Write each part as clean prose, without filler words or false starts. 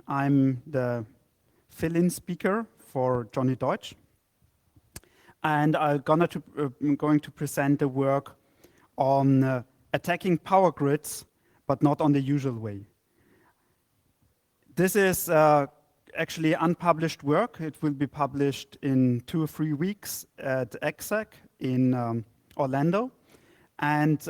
I'm the fill-in speaker for Johnny Deutsch. And I'm going to present the work on attacking power grids, but not on the usual way. This is actually unpublished work. It will be published in 2 or 3 weeks at EXEC in Orlando. And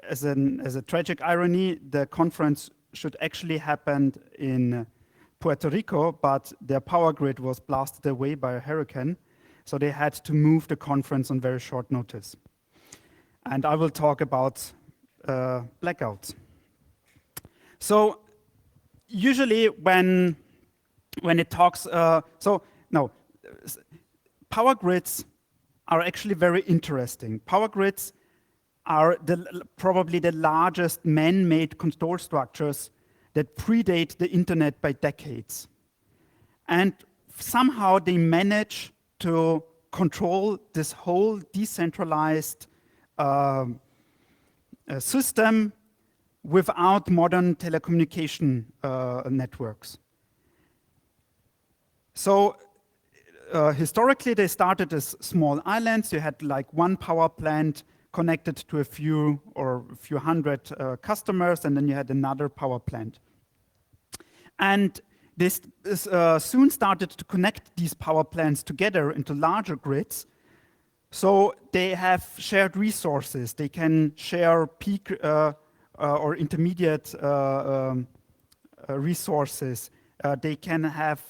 as a tragic irony, the conference should actually happen in Puerto Rico, but their power grid was blasted away by a hurricane. So they had to move the conference on very short notice. And I will talk about Blackout. So usually when it talks, power grids are actually very interesting. Power grids are probably the largest man-made control structures that predate the internet by decades. And somehow they manage to control this whole decentralized system without modern telecommunication networks. So historically, they started as small islands. You had like one power plant connected to a few hundred customers, and then you had another power plant. And this soon started to connect these power plants together into larger grids. So they have shared resources. They can share peak or intermediate resources. They can have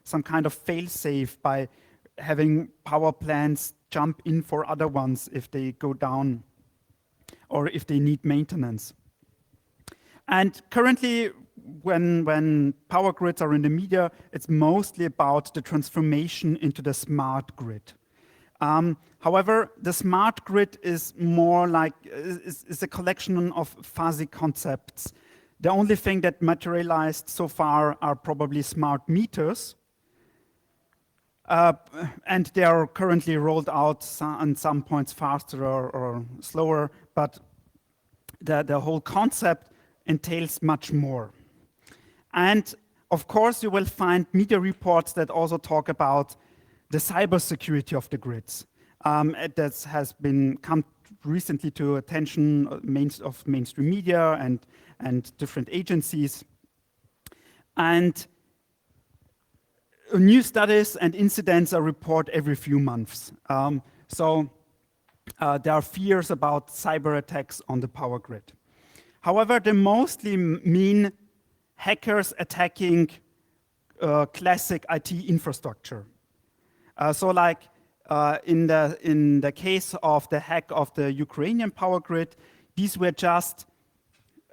some kind of fail-safe by having power plants jump in for other ones if they go down or if they need maintenance. And currently, when power grids are in the media, it's mostly about the transformation into the smart grid. However, the smart grid is more like is a collection of fuzzy concepts. The only thing that materialized so far are probably smart meters. And they are currently rolled out on some points faster or slower, but the whole concept entails much more. And of course, you will find media reports that also talk about the cybersecurity of the grids. That has come recently to attention of mainstream media and different agencies. And new studies and incidents are reported every few months. So there are fears about cyber attacks on the power grid. However, they mostly mean hackers attacking classic IT infrastructure. So like in the case of the hack of the Ukrainian power grid, these were just,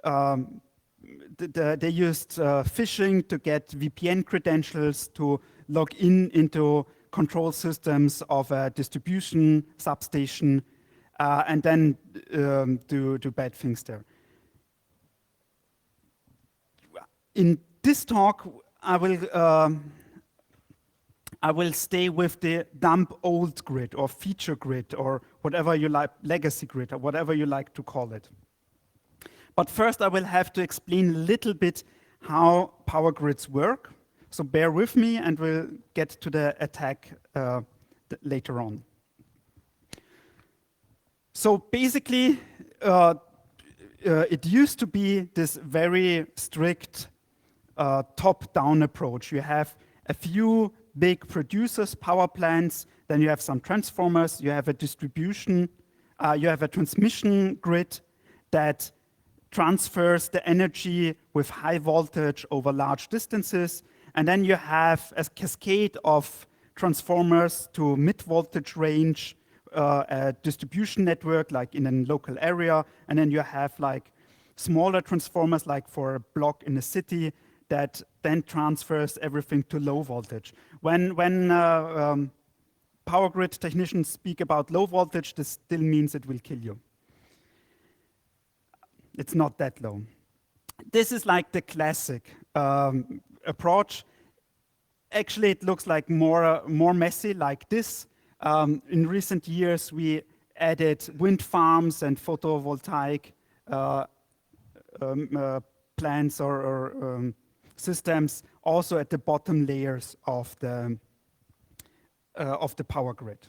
they used phishing to get VPN credentials to log into control systems of a distribution substation and then do bad things there. In this talk, I will stay with the dumb old grid or feature grid or whatever you like, legacy grid or whatever you like to call it. But first I will have to explain a little bit how power grids work. So bear with me and we'll get to the attack later on. So basically, it used to be this very strict top-down approach. You have a few big producers, power plants, then you have some transformers, you have a distribution, you have a transmission grid that transfers the energy with high voltage over large distances, and then you have a cascade of transformers to mid-voltage range, a distribution network like in a local area, and then you have like smaller transformers like for a block in a city that then transfers everything to low voltage. When power grid technicians speak about low voltage, this still means it will kill you. It's not that low. This is like the classic approach. Actually, it looks like more messy like this. In recent years, we added wind farms and photovoltaic plants or systems also at the bottom layers of the power grid.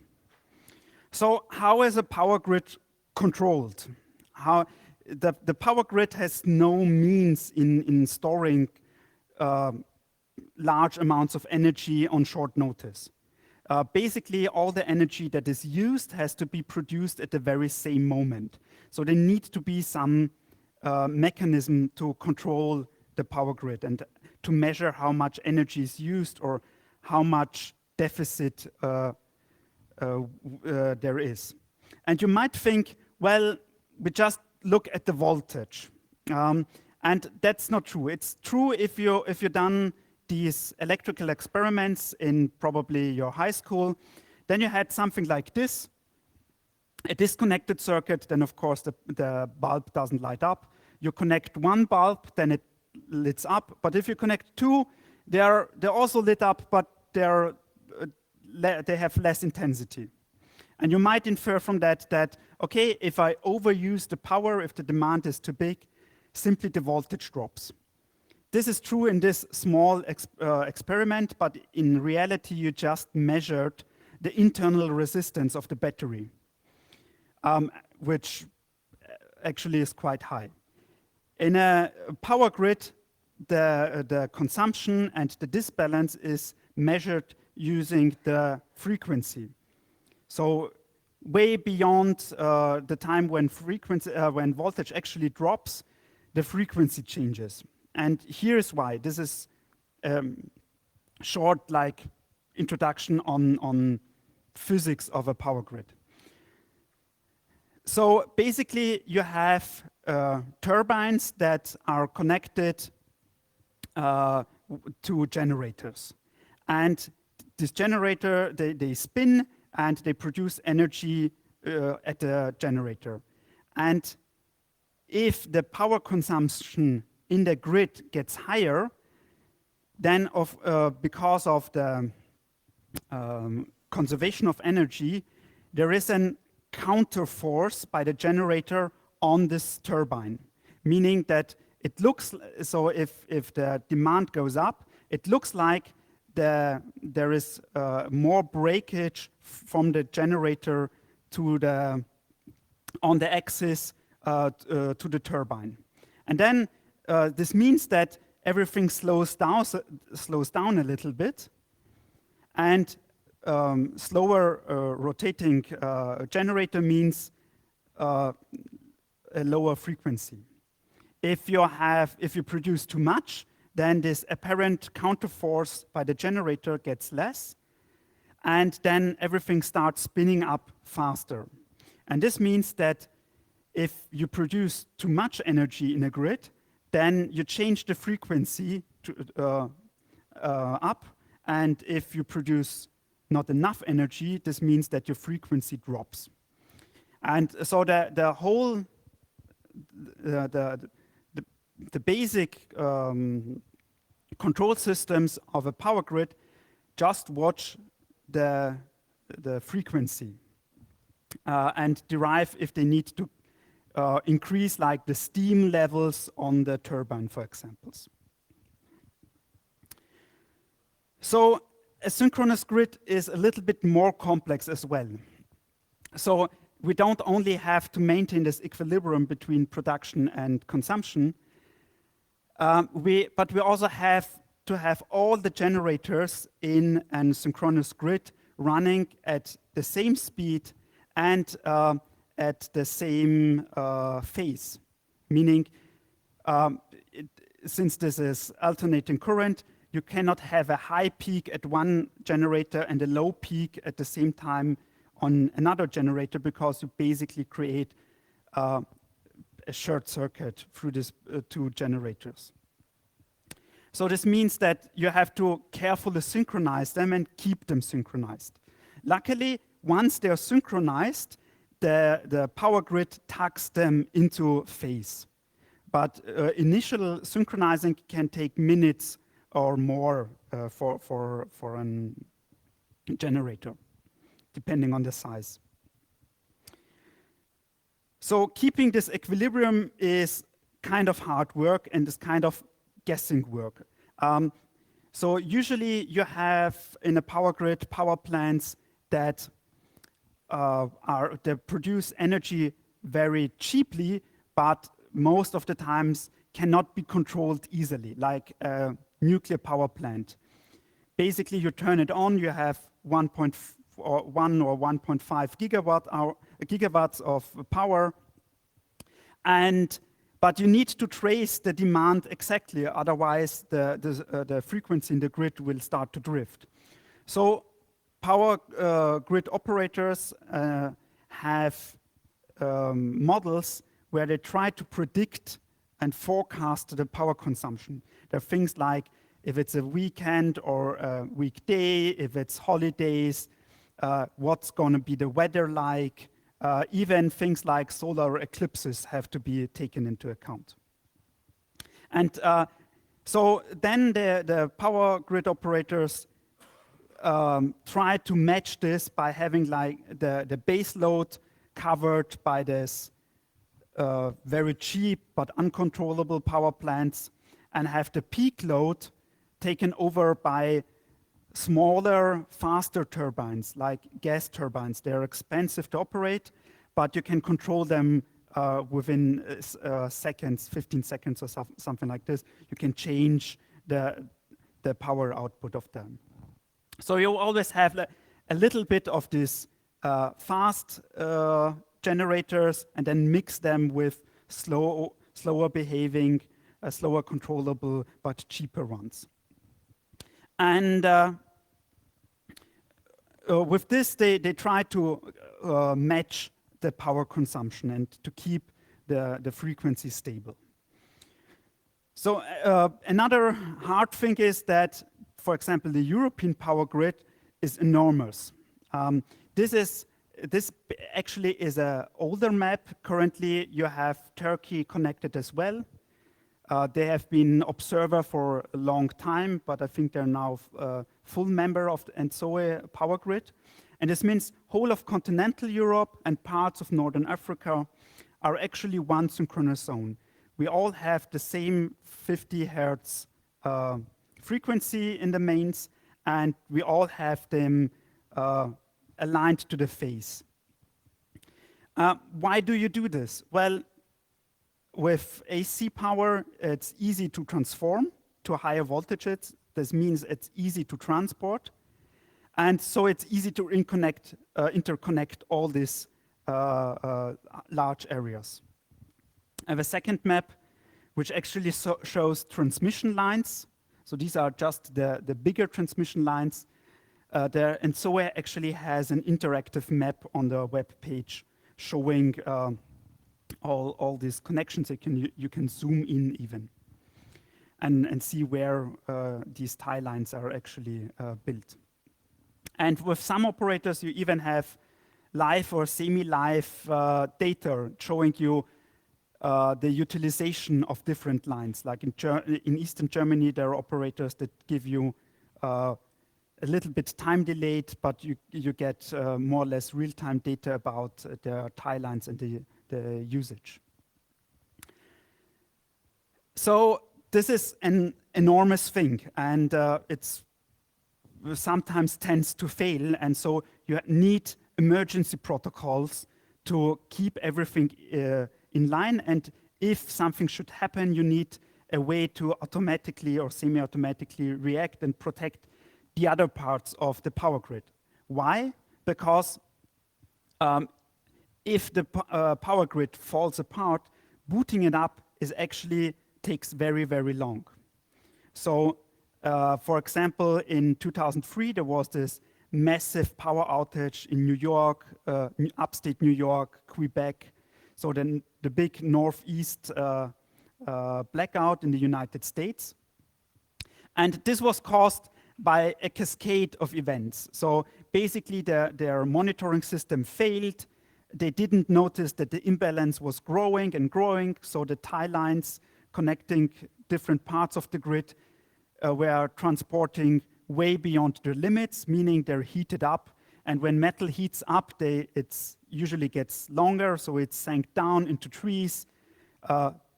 So how is a power grid controlled? How the power grid has no means in storing large amounts of energy on short notice. Basically, all the energy that is used has to be produced at the very same moment. So there needs to be some mechanism to control the power grid and to measure how much energy is used or how much deficit there is. And you might think, well, we just look at the voltage. And that's not true. It's true if you've done these electrical experiments in probably your high school. Then you had something like this, a disconnected circuit, then of course the bulb doesn't light up. You connect one bulb, then it lights up. But if you connect two, they're also lit up, but they have less intensity. And you might infer from that, okay, if I overuse the power, if the demand is too big, simply the voltage drops. This is true in this small experiment, but in reality, you just measured the internal resistance of the battery, which actually is quite high. In a power grid, the consumption and the disbalance is measured using the frequency. So way beyond the time when voltage actually drops, the frequency changes. And here's why. This is short introduction on physics of a power grid. So basically you have turbines that are connected to generators. And this generator, they spin and they produce energy at the generator. And if the power consumption in the grid gets higher, then because of the conservation of energy, there is a counterforce by the generator on this turbine, meaning that it looks, so if the demand goes up, it looks like there is more breakage from the generator on the axis to the turbine. And then this means that everything slows down a little bit, and slower rotating generator means a lower frequency. If you produce too much, then this apparent counterforce by the generator gets less, and then everything starts spinning up faster. And this means that if you produce too much energy in a grid, then you change the frequency up, and if you produce not enough energy, this means that your frequency drops. And so the whole the basic control systems of a power grid just watch the frequency and derive if they need to increase the steam levels on the turbine, for example. So a synchronous grid is a little bit more complex as well. So we don't only have to maintain this equilibrium between production and consumption, but we also have to have all the generators in a synchronous grid running at the same speed and at the same phase. Meaning, since this is alternating current, you cannot have a high peak at one generator and a low peak at the same time on another generator, because you basically create a short circuit through these two generators. So this means that you have to carefully synchronize them and keep them synchronized. Luckily, once they're synchronized, the power grid tucks them into phase. But initial synchronizing can take minutes or more for a generator, depending on the size. So keeping this equilibrium is kind of hard work and is kind of guessing work. So usually you have in a power grid power plants that that produce energy very cheaply, but most of the times cannot be controlled easily, like a nuclear power plant. Basically, you turn it on, you have 1.1 or 1.5 gigawatts of power, but you need to trace the demand exactly, otherwise the frequency in the grid will start to drift. So power grid operators have models where they try to predict and forecast the power consumption. There are things like if it's a weekend or a weekday, if it's holidays, what's going to be the weather like. Even things like solar eclipses have to be taken into account. And so then the power grid operators try to match this by having like the base load covered by this very cheap but uncontrollable power plants, and have the peak load taken over by smaller, faster turbines, like gas turbines. They're expensive to operate, but you can control them within seconds, 15 seconds or something like this. You can change the power output of them. So you always have a little bit of this fast generators and then mix them with slower behaving, slower controllable, but cheaper ones. And with this, they try to match the power consumption and to keep the frequency stable. So another hard thing is that, for example, the European power grid is enormous. This actually is an older map. Currently, you have Turkey connected as well. They have been observer for a long time, but I think they're now a full member of the ENTSO-E power grid. And this means whole of continental Europe and parts of Northern Africa are actually one synchronous zone. We all have the same 50 hertz frequency in the mains, and we all have them aligned to the phase. Why do you do this? Well, with AC power, it's easy to transform to higher voltages. This means it's easy to transport. And so it's easy to interconnect all these large areas. I have a second map, which actually shows transmission lines. So these are just the bigger transmission lines. And so it actually has an interactive map on the web page showing all these connections. You can zoom in even and see where these tie lines are actually built. And with some operators, you even have live or semi-live data showing you the utilization of different lines. Like in Eastern Germany, there are operators that give you a little bit time delayed, but you get more or less real-time data about the tie lines and the usage. So this is an enormous thing, and it's sometimes tends to fail, and so you need emergency protocols to keep everything in line, and if something should happen, you need a way to automatically or semi-automatically react and protect the other parts of the power grid. Why? Because if the power grid falls apart, booting it up takes very, very long. So for example, in 2003, there was this massive power outage in New York, upstate New York, Quebec. So then the big Northeast blackout in the United States. And this was caused by a cascade of events. So basically their monitoring system failed. They didn't notice that the imbalance was growing and growing. So the tie lines connecting different parts of the grid were transporting way beyond their limits, meaning they're heated up. And when metal heats up, it usually gets longer, so it sank down into trees,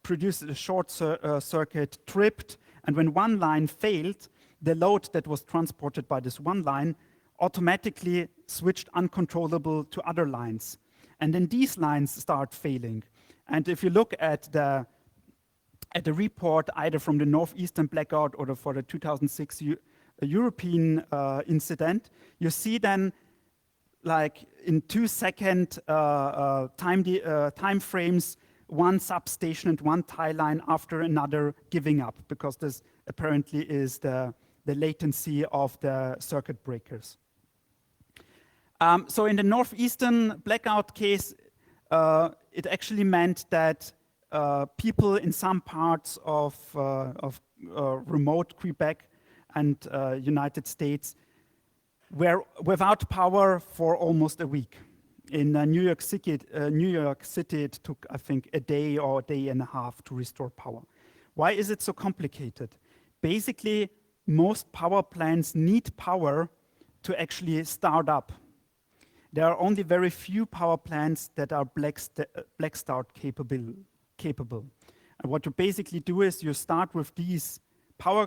produced a short circuit, tripped, And when one line failed, the load that was transported by this one line automatically switched uncontrollable to other lines. And then these lines start failing. And if you look at the report, either from the Northeastern blackout or for the 2006 European incident, you see then, like in 2-second time frames, one substation and one tie line after another giving up, because this apparently is the latency of the circuit breakers. So in the Northeastern blackout case, it actually meant that people in some parts of remote Quebec and United States were without power for almost a week. In New York City, it took, I think, a day or a day and a half to restore power. Why is it so complicated? Basically, most power plants need power to actually start up. There are only very few power plants that are black start capable. And what you basically do is you start with these power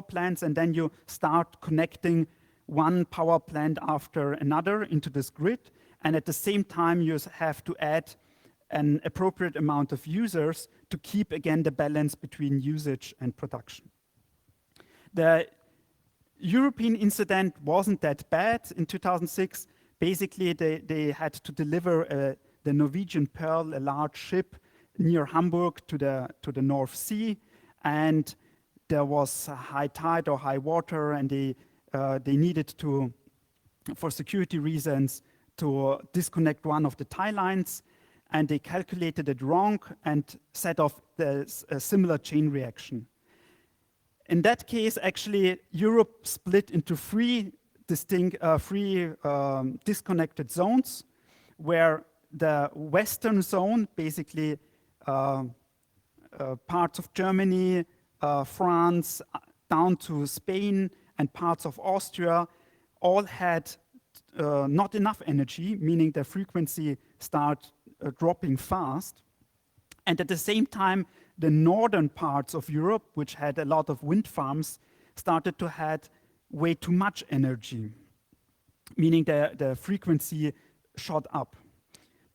plants, and then you start connecting one power plant after another into this grid. And at the same time, you have to add an appropriate amount of users to keep, again, the balance between usage and production. The European incident wasn't that bad in 2006. Basically, they had to deliver the Norwegian Pearl, a large ship, near Hamburg to the North Sea, and there was a high tide or high water, and they needed to, for security reasons, to disconnect one of the tie lines, and they calculated it wrong and set off a similar chain reaction. In that case, actually, Europe split into three disconnected zones, where the western zone, basically parts of Germany, France, down to Spain, and parts of Austria, all had not enough energy, meaning the frequency started dropping fast. And at the same time, the northern parts of Europe, which had a lot of wind farms, started to have way too much energy, meaning the frequency shot up.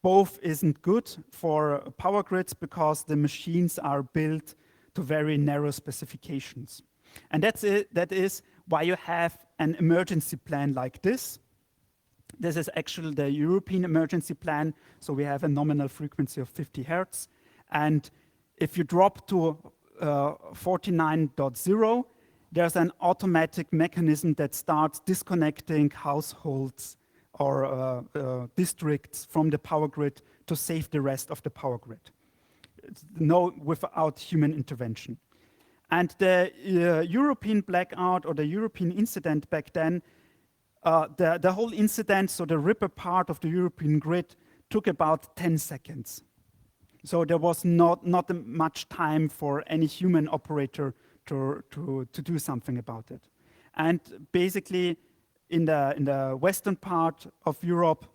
Both isn't good for power grids because the machines are built to very narrow specifications. And that is why you have an emergency plan like this. This is actually the European emergency plan. So we have a nominal frequency of 50 hertz. And if you drop to 49.0, there's an automatic mechanism that starts disconnecting households or districts from the power grid to save the rest of the power grid. Without human intervention. And the European blackout or the European incident back then, the whole incident, so the ripper part of the European grid, took about 10 seconds. So there was not much time for any human operator to do something about it. And basically, in the western part of Europe,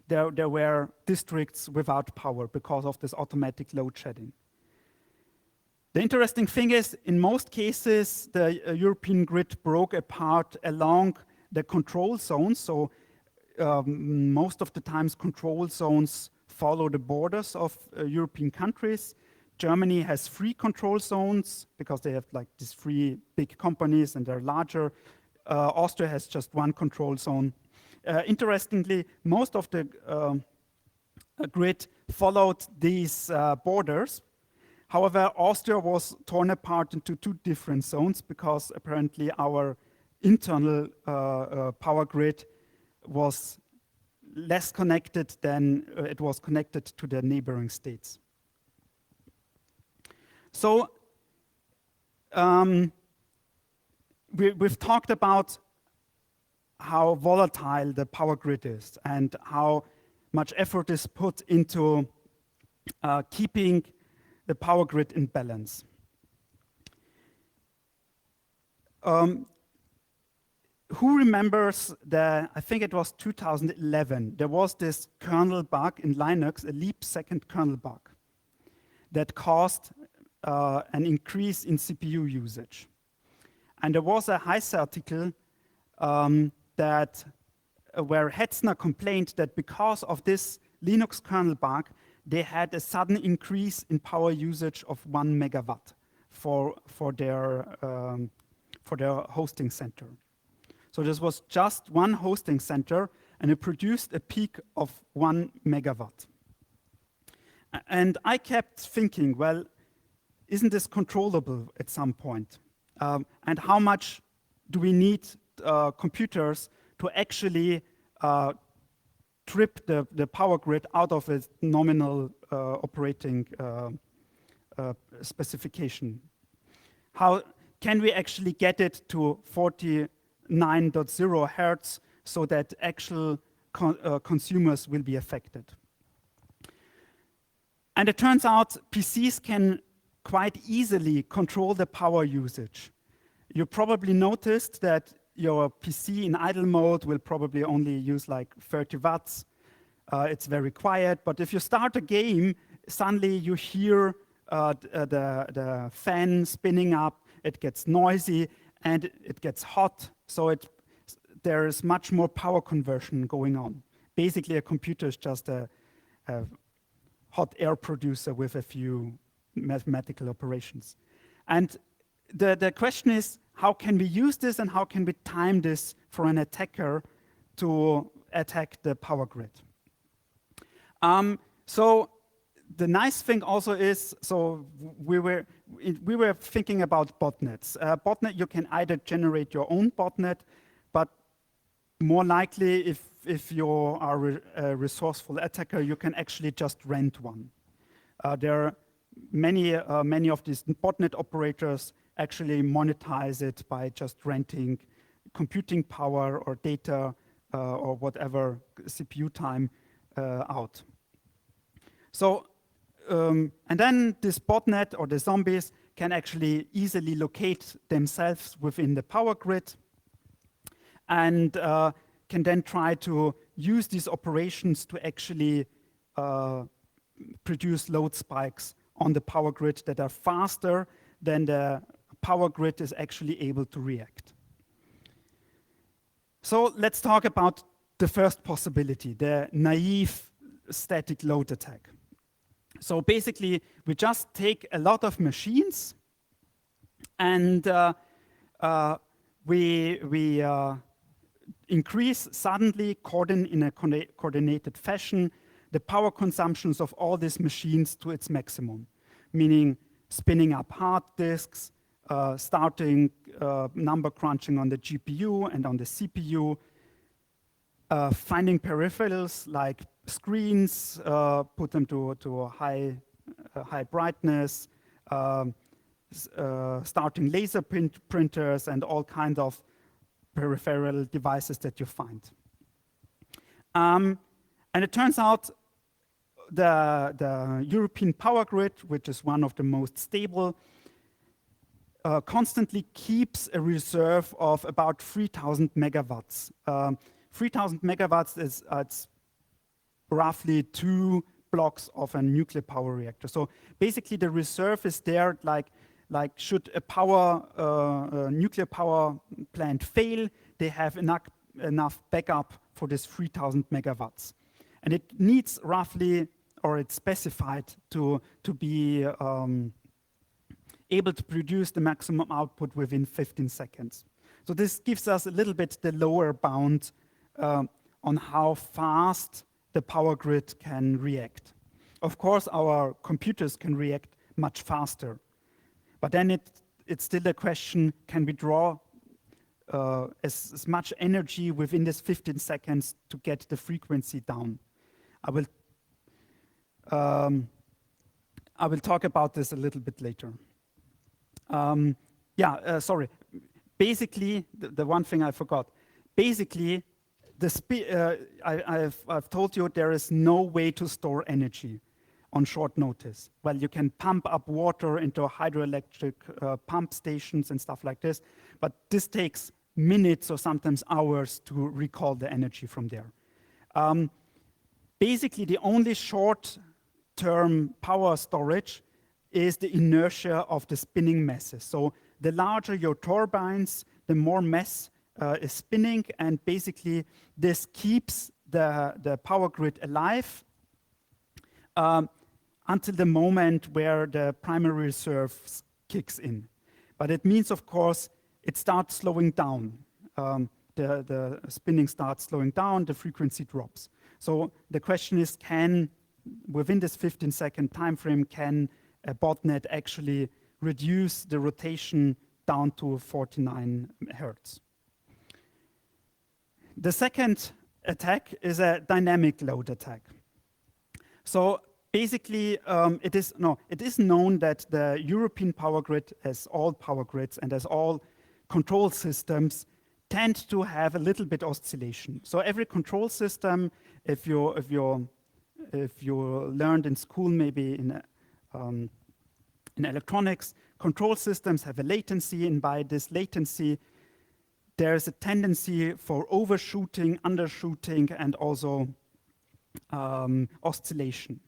there were districts without power because of this automatic load shedding. The interesting thing is, in most cases, the European grid broke apart along the control zones. So most of the times, control zones follow the borders of European countries. Germany has 3 control zones because they have like these 3 big companies and they're larger. Austria has just 1 control zone. Interestingly, most of the grid followed these borders. However, Austria was torn apart into 2 different zones because apparently our internal power grid was less connected than it was connected to the neighboring states. So we've talked about how volatile the power grid is and how much effort is put into keeping the power grid in balance. Who remembers I think it was 2011, there was this kernel bug in Linux, a leap second kernel bug, that caused an increase in CPU usage. And there was a Heise article where Hetzner complained that because of this Linux kernel bug, they had a sudden increase in power usage of 1 megawatt for their hosting center. So this was just one hosting center, and it produced a peak of 1 megawatt. And I kept thinking, well, isn't this controllable at some point? And how much do we need computers to actually trip the power grid out of its nominal operating specification? How can we actually get it to 49.0 hertz so that actual consumers will be affected? And it turns out PCs can quite easily control the power usage. You probably noticed that your PC in idle mode will probably only use like 30 watts. It's very quiet, but if you start a game, suddenly you hear the fan spinning up, it gets noisy, and it gets hot, so there is much more power conversion going on. Basically, a computer is just a hot air producer with a few mathematical operations. And the question is, how can we use this and how can we time this for an attacker to attack the power grid? So the nice thing also is, so we were thinking about botnets. Botnet, you can either generate your own botnet, but more likely, if you are a resourceful attacker, you can actually just rent one. There are many of these botnet operators actually monetize it by just renting computing power or data or whatever CPU time out. So, and then this botnet or the zombies can actually easily locate themselves within the power grid and can then try to use these operations to actually produce load spikes on the power grid that are faster than the power grid is actually able to react. So let's talk about the first possibility, the naive static load attack. So basically, we just take a lot of machines and we increase suddenly, in a coordinated fashion, the power consumptions of all these machines to its maximum, meaning spinning up hard disks, starting number crunching on the GPU and on the CPU, finding peripherals like screens, put them to high brightness, starting laser printers and all kinds of peripheral devices that you find. And it turns out the European power grid, which is one of the most stable, constantly keeps a reserve of about 3,000 megawatts. 3,000 megawatts is it's roughly 2 blocks of a nuclear power reactor. So basically, the reserve is there, like should a nuclear power plant fail, they have enough backup for this 3,000 megawatts. And it needs roughly, or it's specified to be able to produce the maximum output within 15 seconds. So this gives us a little bit the lower bound on how fast the power grid can react. Of course, our computers can react much faster. But then it's still a question, can we draw as much energy within this 15 seconds to get the frequency down? I will talk about this a little bit later. Sorry. Basically, the one thing I forgot. Basically, I've told you there is no way to store energy on short notice. Well, you can pump up water into hydroelectric pump stations and stuff like this, but this takes minutes or sometimes hours to recall the energy from there. Basically, the only short-term power storage is the inertia of the spinning masses. So the larger your turbines, the more mass is spinning, and basically this keeps the power grid alive until the moment where the primary reserve kicks in. But it means, of course, it starts slowing down. The spinning starts slowing down, the frequency drops. So the question is, within this 15-second time frame, can a botnet actually reduce the rotation down to 49 hertz? The second attack is a dynamic load attack. So basically, it is known that the European power grid, as all power grids and as all control systems, tend to have a little bit oscillation. So every control system, if you learned in school, maybe in electronics, control systems have a latency, and by this latency, there's a tendency for overshooting, undershooting, and also oscillation.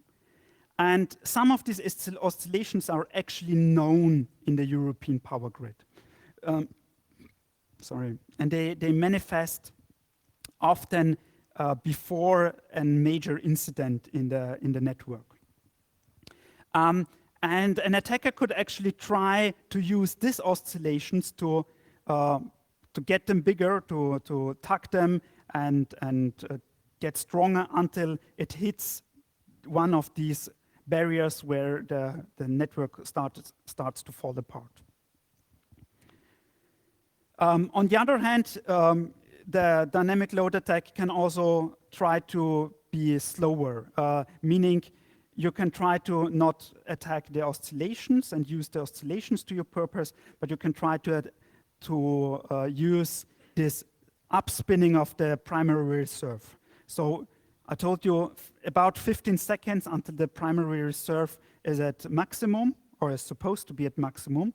And some of these oscillations are actually known in the European power grid. And they manifest often before a major incident in the network. And an attacker could actually try to use these oscillations to get them bigger, to tuck them and get stronger until it hits one of these barriers where the network starts to fall apart. On the other hand, the dynamic load attack can also try to be slower, meaning you can try to not attack the oscillations and use the oscillations to your purpose, but you can try to use this upspinning of the primary reserve. So I told you about 15 seconds until the primary reserve is at maximum, or is supposed to be at maximum.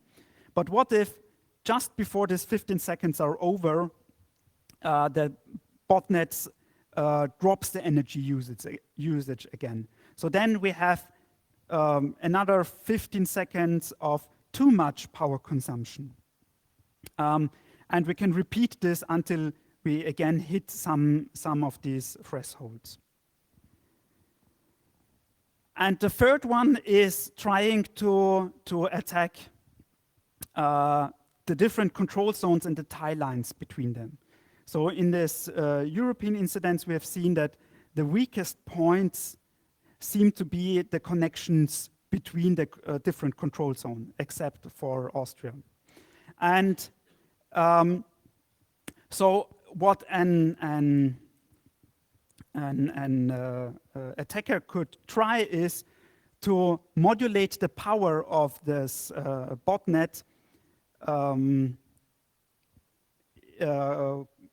But what if just before these 15 seconds are over, the botnets drops the energy usage again. So then we have another 15 seconds of too much power consumption. And we can repeat this until we again hit some of these thresholds. And the third one is trying to attack the different control zones and the tie lines between them. So in this European incidents, we have seen that the weakest points seem to be the connections between the different control zones, except for Austria. And so what an attacker could try is to modulate the power of this botnet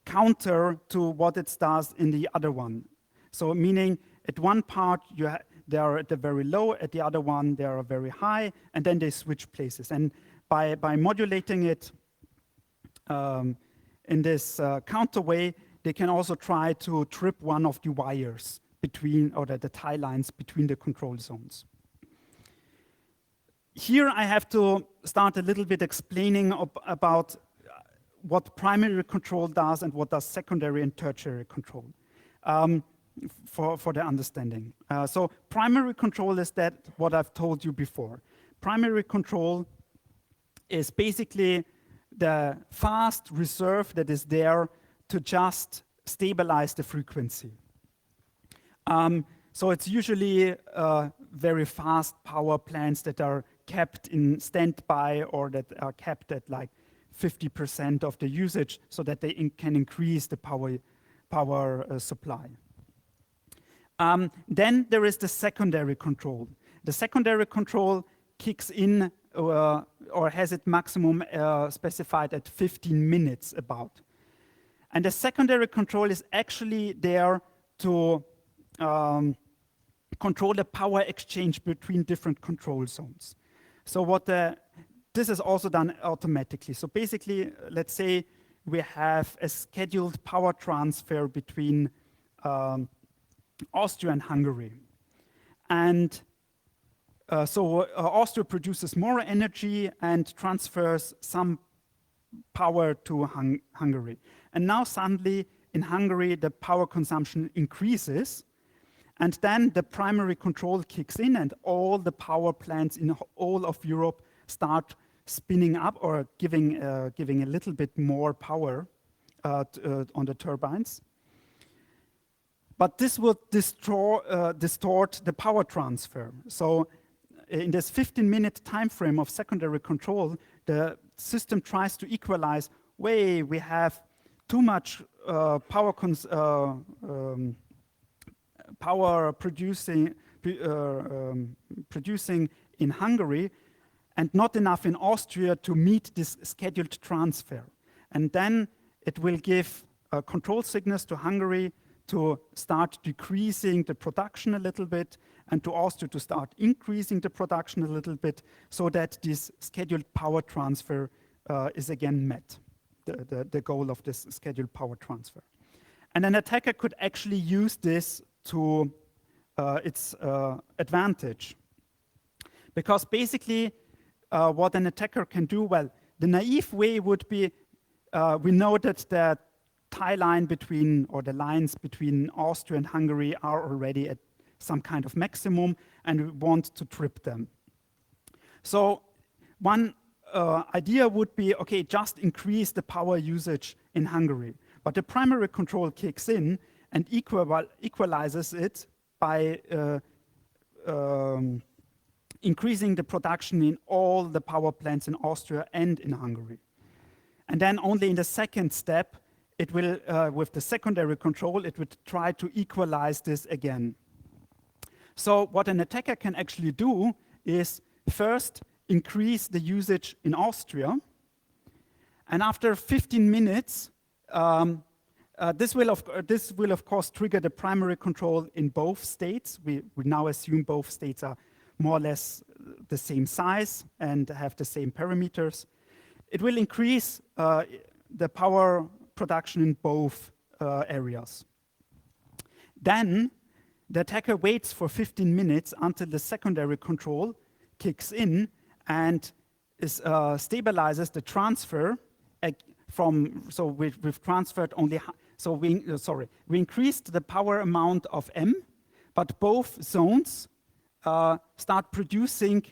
counter to what it does in the other one. So meaning at one part they are at the very low, at the other one they are very high, and then they switch places. And by modulating it in this counter way, they can also try to trip one of the wires between, or the tie lines between the control zones. Here I have to start a little bit explaining about what primary control does and what does secondary and tertiary control for the understanding. So primary control is that what I've told you before. Primary control is basically the fast reserve that is there to just stabilize the frequency. So it's usually very fast power plants that are kept in standby or that are kept at like 50% of the usage so that they can increase the power supply. Then there is the secondary control. The secondary control kicks in or has its maximum specified at 15 minutes about. And the secondary control is actually there to control the power exchange between different control zones. So this is also done automatically. So basically, let's say we have a scheduled power transfer between Austria and Hungary. And Austria produces more energy and transfers some power to Hungary. And now suddenly in Hungary, the power consumption increases. And then the primary control kicks in and all the power plants in all of Europe start spinning up or giving a little bit more power on the turbines. But this will distort the power transfer. So in this 15-minute time frame of secondary control, the system tries to equalize, we have too much power producing in Hungary and not enough in Austria to meet this scheduled transfer. And then it will give control signals to Hungary to start decreasing the production a little bit and to Austria to start increasing the production a little bit so that this scheduled power transfer is again met, the goal of this scheduled power transfer. And an attacker could actually use this to its advantage. Because basically what an attacker can do, well, the naive way would be, we know that the tie line between, or the lines between Austria and Hungary are already at some kind of maximum and we want to trip them. So one idea would be, okay, just increase the power usage in Hungary. But the primary control kicks in and equalizes it by increasing the production in all the power plants in Austria and in Hungary. And then only in the second step, it will, with the secondary control, it would try to equalize this again. So what an attacker can actually do is first increase the usage in Austria. And after 15 minutes, this will of course trigger the primary control in both states. We now assume both states are more or less the same size and have the same parameters. It will increase the power production in both areas. Then the attacker waits for 15 minutes until the secondary control kicks in and stabilizes the transfer so we've transferred only, we increased the power amount of M, but both zones start producing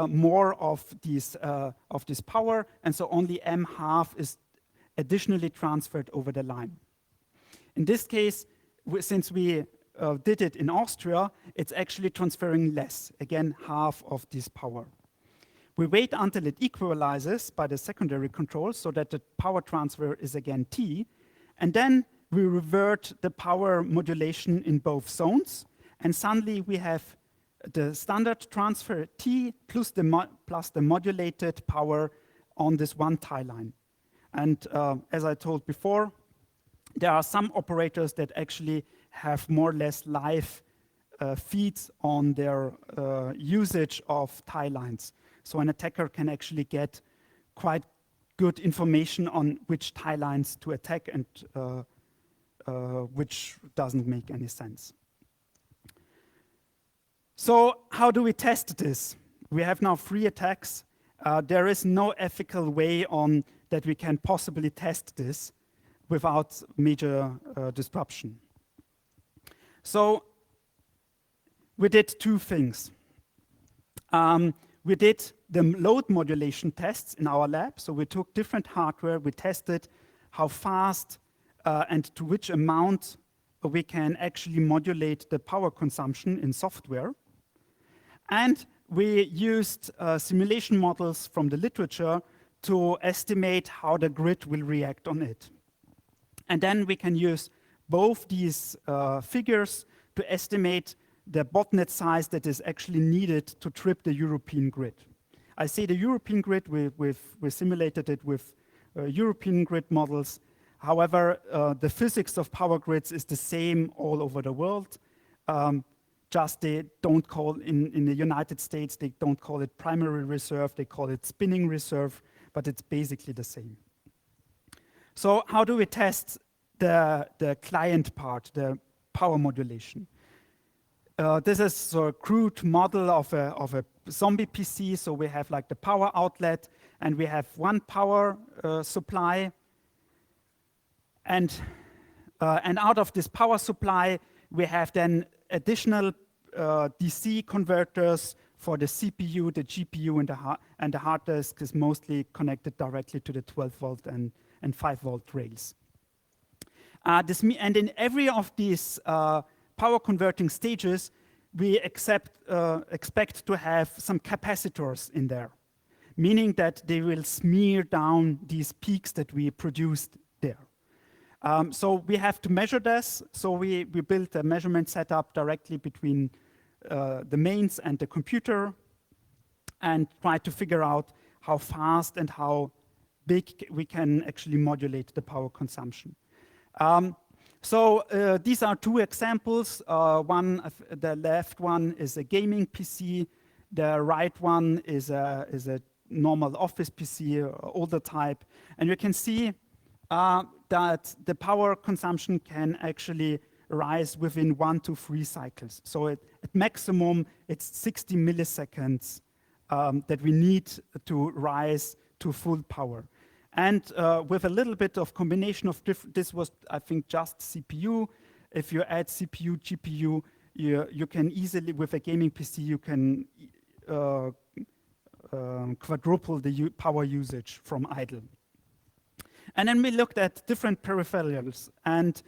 more of this power, and so only M half is additionally transferred over the line. In this case, since we did it in Austria, it's actually transferring less, again, half of this power. We wait until it equalizes by the secondary control so that the power transfer is again T, and then we revert the power modulation in both zones, and suddenly we have the standard transfer T plus the modulated power on this one tie line. And as I told before, there are some operators that actually have more or less live feeds on their usage of tie lines. So an attacker can actually get quite good information on which tie lines to attack and which doesn't make any sense. So how do we test this? We have now 3 attacks. There is no ethical way on that we can possibly test this without major disruption. So we did 2 things. We did the load modulation tests in our lab. So we took different hardware, we tested how fast and to which amount we can actually modulate the power consumption in software. And we used simulation models from the literature to estimate how the grid will react on it. And then we can use both these figures to estimate the botnet size that is actually needed to trip the European grid. I say the European grid, we simulated it with European grid models. However, the physics of power grids is the same all over the world. Just they don't call, in the United States, they don't call it primary reserve, they call it spinning reserve, but it's basically the same. So how do we test the client part, the power modulation? This is a crude model of a zombie PC, so we have like the power outlet, and we have one power supply, and out of this power supply, we have then additional DC converters for the CPU, the GPU, and the hard disk is mostly connected directly to the 12 volt and 5 volt rails. And in every of these power converting stages, we expect to have some capacitors in there, meaning that they will smear down these peaks that we produced there. So we have to measure this. So we built a measurement setup directly between the mains and the computer and try to figure out how fast and how big we can actually modulate the power consumption. So these are two examples. The left one is a gaming PC. The right one is a normal office PC, older type. And you can see that the power consumption can actually rise within 1 to 3 cycles. So at maximum, it's 60 milliseconds that we need to rise to full power. And with a little bit of combination of this was, I think, just CPU. If you add CPU, GPU, you can easily, with a gaming PC, you can quadruple the power usage from idle. And then we looked at different peripherals, and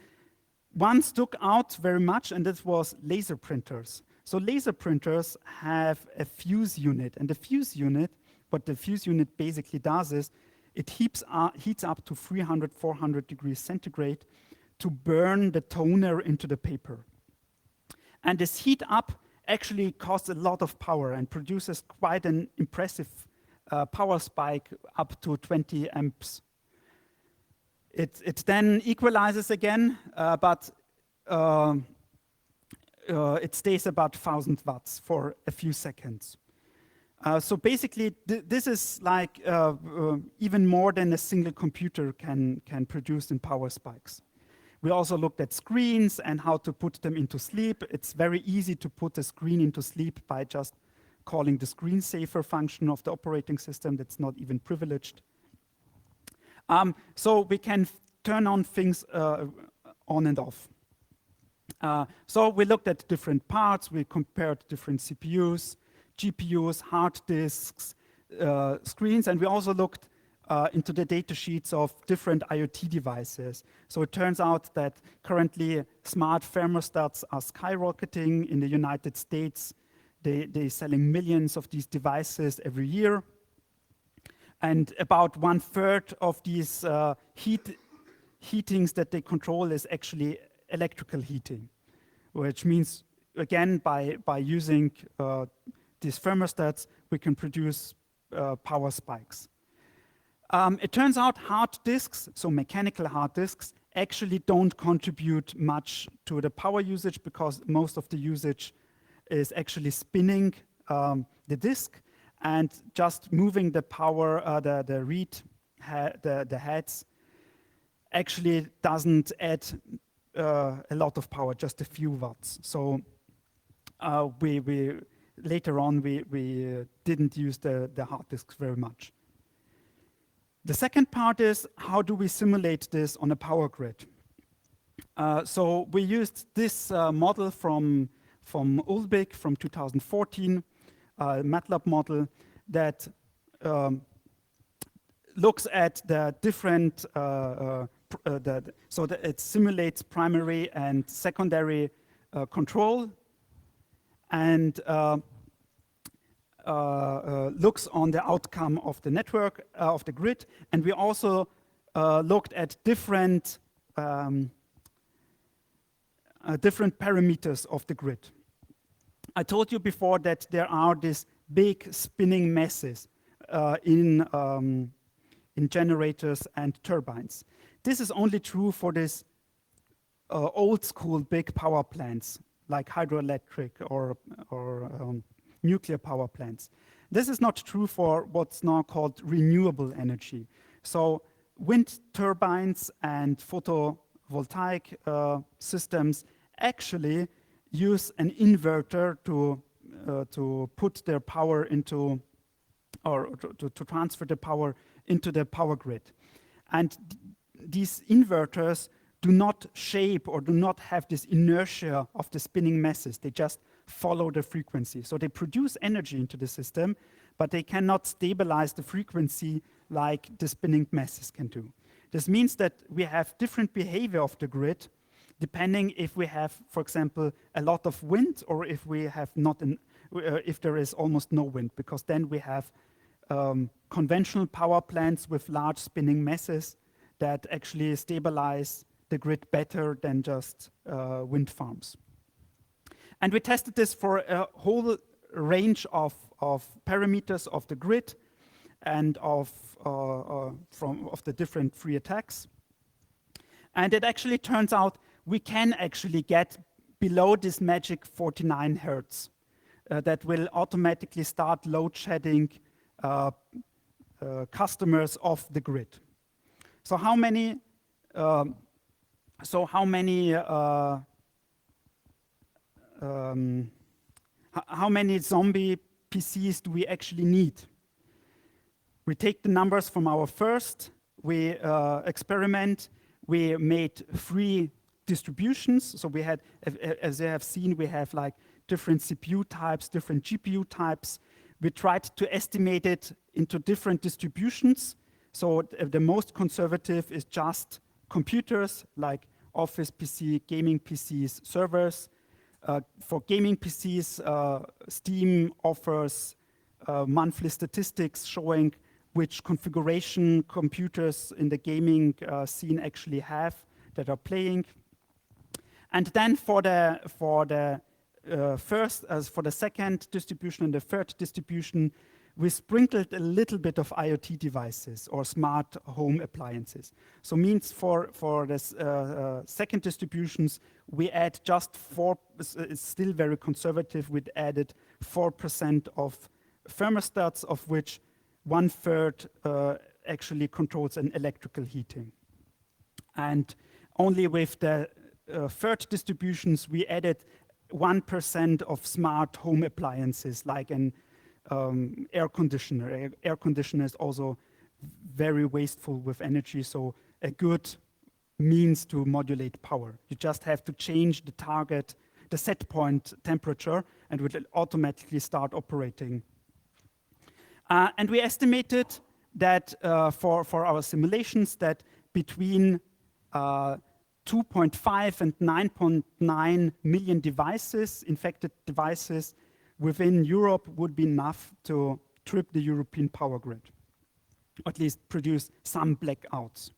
one stuck out very much, and this was laser printers. So laser printers have a fuse unit, and the fuse unit, what the fuse unit basically does is it heats up to 300, 400 degrees centigrade to burn the toner into the paper. And this heat up actually costs a lot of power and produces quite an impressive power spike up to 20 amps. It then equalizes again, but it stays about 1,000 watts for a few seconds. So basically, this is like even more than a single computer can produce in power spikes. We also looked at screens and how to put them into sleep. It's very easy to put a screen into sleep by just calling the screensaver function of the operating system that's not even privileged. So we can turn on things on and off. So we looked at different parts. We compared different CPUs, GPUs, hard disks, screens, and we also looked into the data sheets of different IoT devices. So it turns out that currently smart thermostats are skyrocketing in the United States. They're selling millions of these devices every year. And about 1/3 of these heatings that they control is actually electrical heating, which means, again, by using these thermostats, we can produce power spikes. It turns out hard disks, so mechanical hard disks, actually don't contribute much to the power usage because most of the usage is actually spinning the disk and just moving the power, the heads, actually doesn't add a lot of power, just a few watts. So later on, we didn't use the hard disks very much. The second part is, how do we simulate this on a power grid? So we used this model from Ulbik from 2014, MATLAB model that looks at the different, so that it simulates primary and secondary control and looks on the outcome of the network, of the grid. And we also looked at different parameters of the grid. I told you before that there are these big spinning masses in generators and turbines. This is only true for these old school big power plants like hydroelectric or nuclear power plants. This is not true for what's now called renewable energy. So wind turbines and photovoltaic systems actually use an inverter to to put their power into, or to transfer the power into the power grid. And these inverters do not shape or do not have this inertia of the spinning masses. They just follow the frequency. So they produce energy into the system, but they cannot stabilize the frequency like the spinning masses can do. This means that we have different behavior of the grid depending if we have, for example, a lot of wind or if we have not, if there is almost no wind, because then we have conventional power plants with large spinning masses that actually stabilize the grid better than just wind farms. And we tested this for a whole range of parameters of the grid and of the different free attacks. And it actually turns out we can actually get below this magic 49 hertz that will automatically start load shedding customers off the grid. So how many zombie PCs do we actually need? We take the numbers from our first experiment. We made 3 distributions. So we had, as you have seen, we have like different CPU types, different GPU types. We tried to estimate it into different distributions. So the most conservative is just computers like Office PC, gaming PCs, servers. For gaming PCs, Steam offers monthly statistics showing which configuration computers in the gaming scene actually have that are playing. And then for the second distribution and the third distribution, we sprinkled a little bit of IoT devices or smart home appliances. So means for this second distributions, we add just 4, it's still very conservative, we added 4% of thermostats, of which 1/3 actually controls an electrical heating. And only with the third distributions, we added 1% of smart home appliances, like an air conditioner. Air conditioner is also very wasteful with energy, so a good means to modulate power. You just have to change the target, the set point temperature, and it will automatically start operating. And we estimated that for our simulations that between 2.5 and 9.9 million devices, infected devices within Europe would be enough to trip the European power grid, or at least produce some blackouts.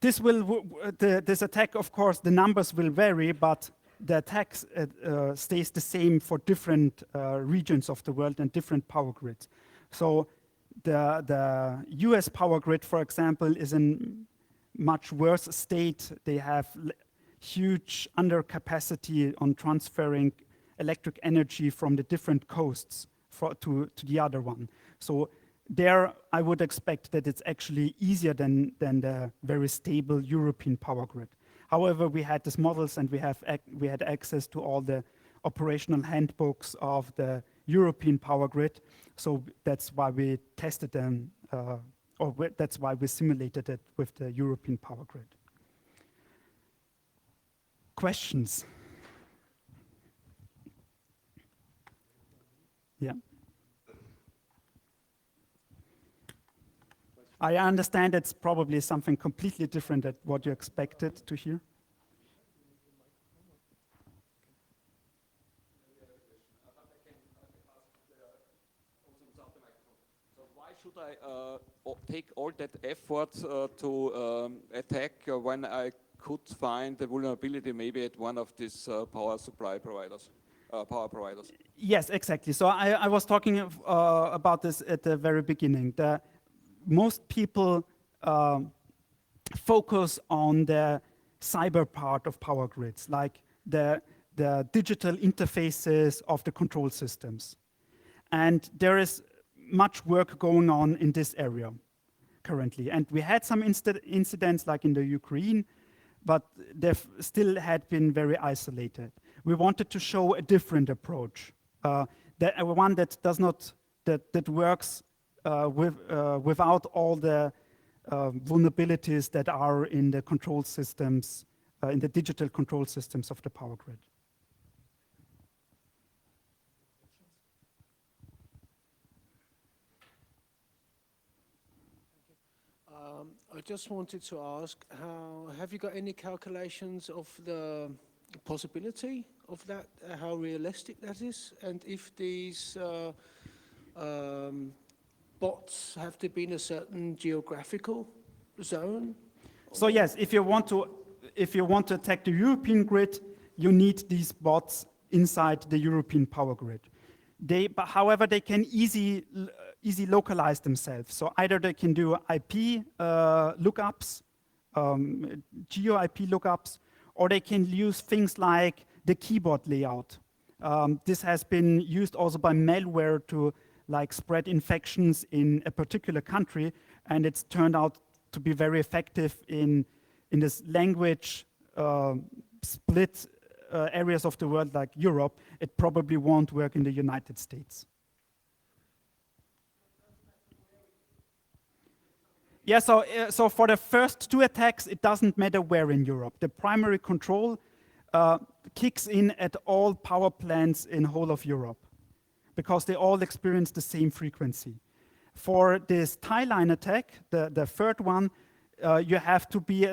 This attack, of course, the numbers will vary, but the attack stays the same for different regions of the world and different power grids. So the US power grid, for example, is in much worse state. They have huge undercapacity on transferring electric energy from the different coasts to the other one. So there, I would expect that it's actually easier than the very stable European power grid. However, we had these models and we had access to all the operational handbooks of the European power grid. So that's why we tested them, that's why we simulated it with the European power grid. Questions? Yeah. I understand it's probably something completely different than what you expected to hear. Why should I take all that effort to attack when I could find the vulnerability maybe at one of these power providers? Yes, exactly. So I was talking about this at the very beginning. Most people focus on the cyber part of power grids, like the digital interfaces of the control systems. And there is much work going on in this area currently. And we had some incidents like in the Ukraine, but they still had been very isolated. We wanted to show a different approach, one that does not that works without all the vulnerabilities that are in the control systems, in the digital control systems of the power grid. I just wanted to ask, have you got any calculations of the possibility of that, how realistic that is, and if these bots have to be in a certain geographical zone? So yes, if you want to attack the European grid, you need these bots inside the European power grid. However, they can easy localize themselves. So either they can do IP lookups, geo IP lookups, or they can use things like the keyboard layout. This has been used also by malware to spread infections in a particular country, and it's turned out to be very effective in this language split areas of the world like Europe. It probably won't work in the United States. Yeah, so for the first two attacks, it doesn't matter where in Europe. The primary control kicks in at all power plants in whole of Europe because they all experience the same frequency. For this tie line attack, the third one, you have to be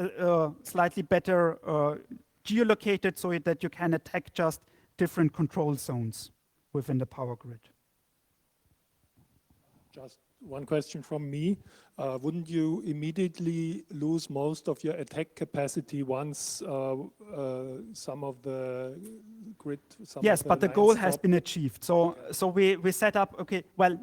slightly better geolocated so that you can attack just different control zones within the power grid. Just one question from me. Wouldn't you immediately lose most of your attack capacity once some of the grid? Yes, but the goal has been achieved. So we set up, okay, well,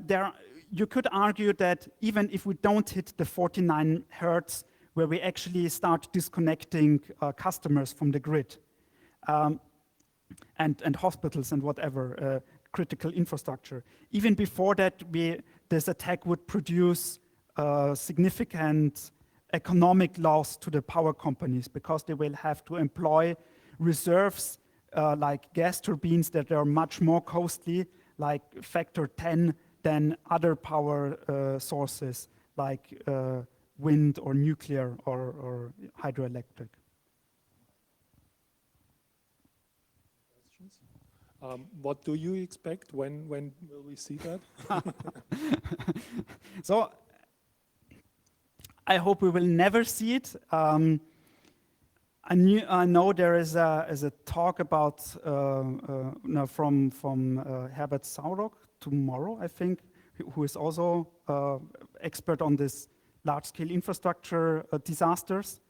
you could argue that even if we don't hit the 49 hertz, where we actually start disconnecting customers from the grid and hospitals and whatever, critical infrastructure. Even before that, this attack would produce significant economic loss to the power companies because they will have to employ reserves like gas turbines that are much more costly, like factor 10 than other power sources like wind or nuclear or hydroelectric. What do you expect? When will we see that? So I hope we will never see it. I know there is a talk about from Herbert Saurock tomorrow, I think, who is also expert on this large-scale infrastructure disasters.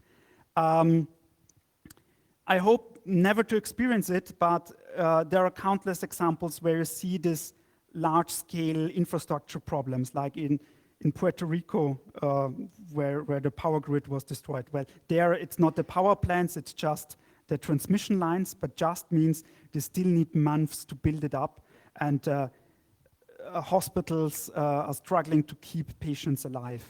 I hope never to experience it, but there are countless examples where you see this large-scale infrastructure problems, like in Puerto Rico, where the power grid was destroyed. Well, there it's not the power plants, it's just the transmission lines, but just means they still need months to build it up, and hospitals are struggling to keep patients alive.